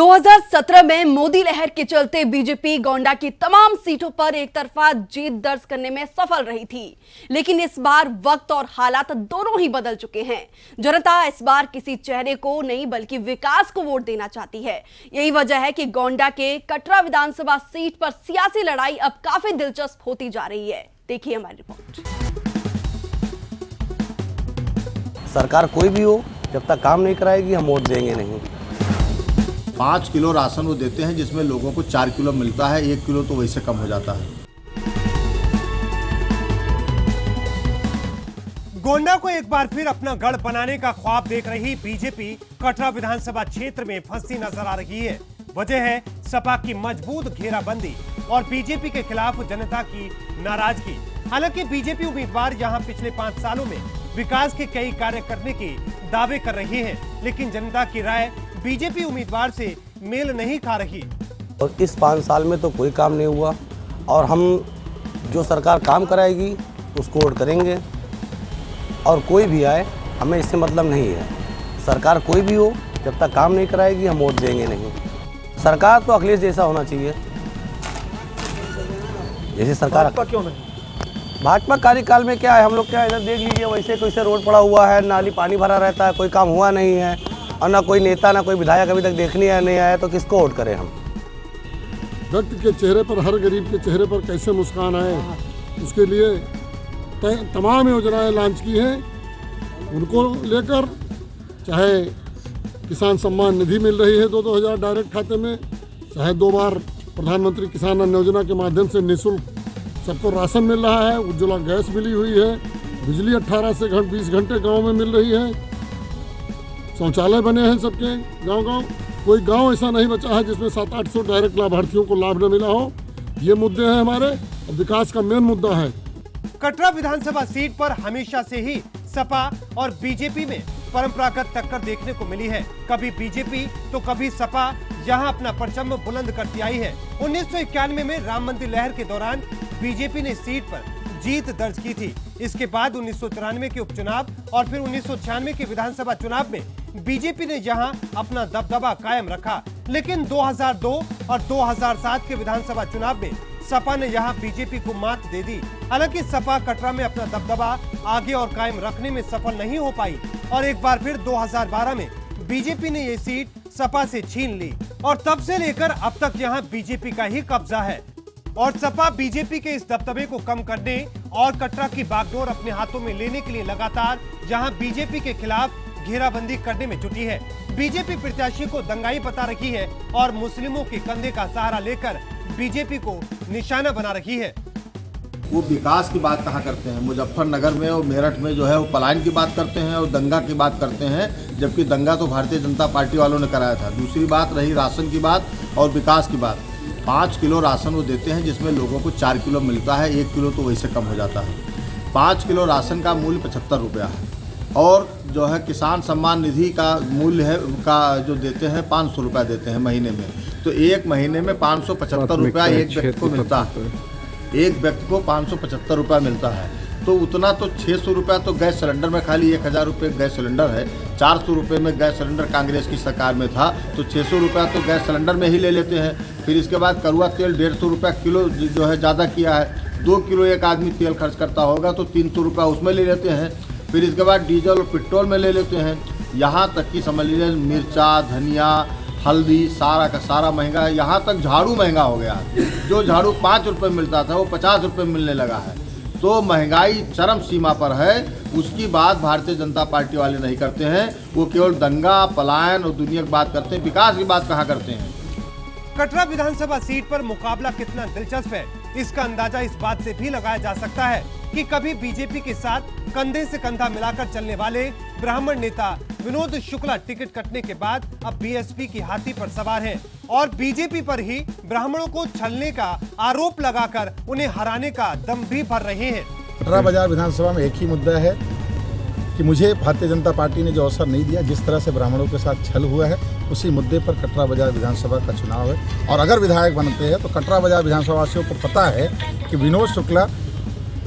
2017 में मोदी लहर के चलते बीजेपी गोंडा की तमाम सीटों पर एक तरफा जीत दर्ज करने में सफल रही थी, लेकिन इस बार वक्त और हालात दोनों ही बदल चुके हैं। जनता इस बार किसी चेहरे को नहीं बल्कि विकास को वोट देना चाहती है। यही वजह है कि गोंडा के कटरा विधानसभा सीट पर सियासी लड़ाई अब काफी दिलचस्प होती जा रही है। देखिए हमारी रिपोर्ट। सरकार कोई भी हो, जब तक काम नहीं कराएगी हम वोट देंगे नहीं। 5 किलो राशन वो देते हैं जिसमें लोगों को 4 किलो मिलता है, 1 किलो तो वैसे कम हो जाता है। गोंडा को एक बार फिर अपना गढ़ बनाने का ख्वाब देख रही बीजेपी कटरा विधानसभा क्षेत्र में फंसी नजर आ रही है। वजह है सपा की मजबूत घेराबंदी और बीजेपी के खिलाफ जनता की नाराजगी। हालांकि बीजेपी उम्मीदवार यहां पिछले 5 सालों में विकास के कई कार्य करने के दावे कर रही है, लेकिन जनता की राय बीजेपी उम्मीदवार से मेल नहीं खा रही। और इस 5 साल में तो कोई काम नहीं हुआ और हम जो सरकार काम कराएगी उसको वोट करेंगे और कोई भी आए हमें इससे मतलब नहीं है। सरकार कोई भी हो, जब तक काम नहीं कराएगी हम वोट देंगे नहीं। सरकार तो अखिलेश जैसा होना चाहिए, जैसे सरकार। भाजपा क्यों नहीं? भाजपा कार्यकाल में क्या है, हम लोग क्या इधर देख लीजिए, वैसे कैसे रोड पड़ा हुआ है, नाली पानी भरा रहता है, कोई काम हुआ नहीं है और ना कोई नेता ना कोई विधायक अभी तक देखने नहीं आया, तो किसको वोट करें हम। व्यक्ति के चेहरे पर, हर गरीब के चेहरे पर कैसे मुस्कान आए, उसके लिए तमाम योजनाएं लॉन्च की हैं। उनको लेकर चाहे किसान सम्मान निधि मिल रही है 2-2 हज़ार डायरेक्ट खाते में, चाहे 2 बार प्रधानमंत्री किसान अन्न योजना के माध्यम से निःशुल्क सबको राशन मिल रहा है, उज्ज्वला गैस मिली हुई है, बिजली 18 से 20 घंटे गाँव में मिल रही है, शौचालय बने हैं सबके गांव-गांव। कोई गांव ऐसा नहीं बचा है जिसमें 700-800 डायरेक्ट लाभार्थियों को लाभ न मिला हो। ये मुद्दे हैं हमारे, और विकास का मेन मुद्दा है। कटरा विधानसभा सीट पर हमेशा से ही सपा और बीजेपी में परंपरागत टक्कर देखने को मिली है। कभी बीजेपी तो कभी सपा यहां अपना परचम बुलंद करती आई है। 1991 में राम मंदिर लहर के दौरान बीजेपी ने सीट पर जीत दर्ज की थी। इसके बाद 1993 के उपचुनाव और फिर 1996 के विधानसभा चुनाव में बीजेपी ने यहां अपना दबदबा कायम रखा, लेकिन 2002 और 2007 के विधानसभा चुनाव में सपा ने यहां बीजेपी को मात दे दी। हालांकि सपा कटरा में अपना दबदबा आगे और कायम रखने में सफल नहीं हो पाई और एक बार फिर 2012 में बीजेपी ने ये सीट सपा से छीन ली और तब से लेकर अब तक यहां बीजेपी का ही कब्जा है। और सपा बीजेपी के इस दबदबे को कम करने और कटरा की बागडोर अपने हाथों में लेने के लिए लगातार यहां बीजेपी के खिलाफ घेराबंदी करने में जुटी है। बीजेपी प्रत्याशी को दंगाई बता रही है और मुस्लिमों के कंधे का सहारा लेकर बीजेपी को निशाना बना रही है। वो विकास की बात कहाँ करते हैं? मुजफ्फरनगर में और मेरठ में जो है वो पलायन की बात करते हैं और दंगा की बात करते हैं, जबकि दंगा तो भारतीय जनता पार्टी वालों ने कराया था। दूसरी बात रही राशन की बात और विकास की बात। 5 किलो राशन वो देते हैं जिसमें लोगों को 4 किलो मिलता है, 1 किलो तो वैसे कम हो जाता है। 5 किलो राशन का मूल्य 75 रुपया है और जो है किसान सम्मान निधि का मूल्य है का जो देते हैं 500 रुपया देते हैं महीने में। तो एक महीने में 575 रुपया एक व्यक्ति को मिलता है। एक व्यक्ति को 575 रुपया मिलता है, तो उतना तो 600 रुपया तो गैस सिलेंडर में, खाली 1000 रुपये गैस सिलेंडर है। 400 रुपये में गैस सिलेंडर कांग्रेस की सरकार में था, तो 600 रुपया तो गैस सिलेंडर में ही ले लेते हैं। फिर इसके बाद कड़वा तेल 150 रुपया किलो जो है ज़्यादा किया है। 2 किलो एक आदमी तेल खर्च करता होगा तो 300 रुपया उसमें ले लेते हैं। फिर इसके बाद डीजल और पेट्रोल में ले लेते हैं। यहाँ तक कि समझ लीजिए मिर्चा, धनिया, हल्दी सारा का सारा महंगा है। यहाँ तक झाड़ू महंगा हो गया है। जो झाड़ू 5 रुपये मिलता था वो 50 रुपये मिलने लगा है। तो महंगाई चरम सीमा पर है। उसकी बात भारतीय जनता पार्टी वाले नहीं करते हैं, वो केवल दंगा, पलायन और दुनिया की बात करते हैं, विकास की बात कहाँ करते हैं। कटरा विधानसभा सीट पर मुकाबला कितना दिलचस्प है, इसका अंदाजा इस बात से भी लगाया जा सकता है कि कभी बीजेपी के साथ कंधे से कंधा मिलाकर चलने वाले ब्राह्मण नेता विनोद शुक्ला टिकट कटने के बाद अब बीएसपी की हाथी पर सवार हैं और बीजेपी पर ही ब्राह्मणों को छलने का आरोप लगाकर उन्हें हराने का दम भी भर रहे हैं। कटरा बाजार विधानसभा में एक ही मुद्दा है कि मुझे भारतीय जनता पार्टी ने जो अवसर नहीं दिया, जिस तरह से ब्राह्मणों के साथ छल हुआ है, उसी मुद्दे पर कटरा बाजार विधानसभा का चुनाव है। और अगर विधायक बनते हैं तो कटरा बाजार विधानसभा वासियों को पता है कि विनोद शुक्ला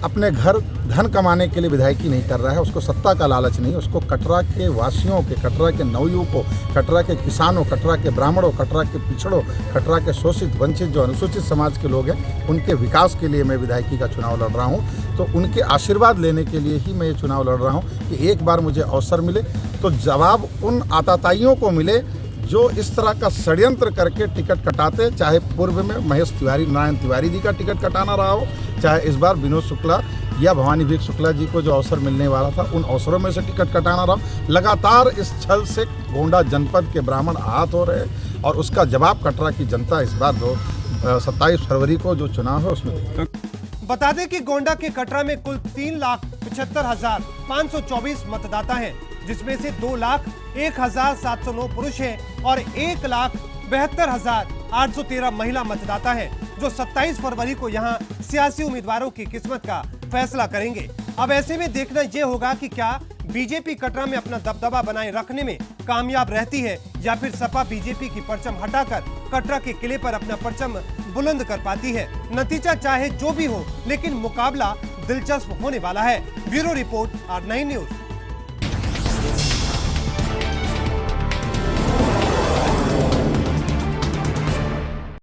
अपने घर धन कमाने के लिए विधायकी नहीं कर रहा है, उसको सत्ता का लालच नहीं, उसको कटरा के वासियों के, कटरा के नवयुवकों, कटरा के किसानों, कटरा के ब्राह्मणों, कटरा के पिछड़ों, कटरा के शोषित वंचित जो अनुसूचित समाज के लोग हैं उनके विकास के लिए मैं विधायकी का चुनाव लड़ रहा हूँ। तो उनके आशीर्वाद लेने के लिए ही मैं ये चुनाव लड़ रहा हूँ कि एक बार मुझे अवसर मिले तो जवाब उन आताताइयों को मिले जो इस तरह का षड्यंत्र करके टिकट कटाते, चाहे पूर्व में महेश तिवारी, नारायण तिवारी जी का टिकट कटाना रहा हो, चाहे इस बार विनोद शुक्ला या भवानी विवेक शुक्ला जी को जो अवसर मिलने वाला था उन अवसरों में से टिकट कटाना रहा। लगातार इस छल से गोंडा जनपद के ब्राह्मण आहत हो रहे हैं और उसका जवाब कटरा की जनता इस बार 27 फरवरी को जो चुनाव है उसमें देगी। बता दें कि गोंडा के कटरा में कुल 3,75,524 मतदाता हैं, जिसमें से 2,01,709 पुरुष हैं और 1,72,813 महिला मतदाता हैं, जो 27 फरवरी को यहां सियासी उम्मीदवारों की किस्मत का फैसला करेंगे। अब ऐसे में देखना यह होगा कि क्या बीजेपी कटरा में अपना दबदबा बनाए रखने में कामयाब रहती है या फिर सपा बीजेपी की परचम हटाकर कटरा के किले पर अपना परचम बुलंद कर पाती है। नतीजा चाहे जो भी हो, लेकिन मुकाबला दिलचस्प होने वाला है। Bureau report, R9 news.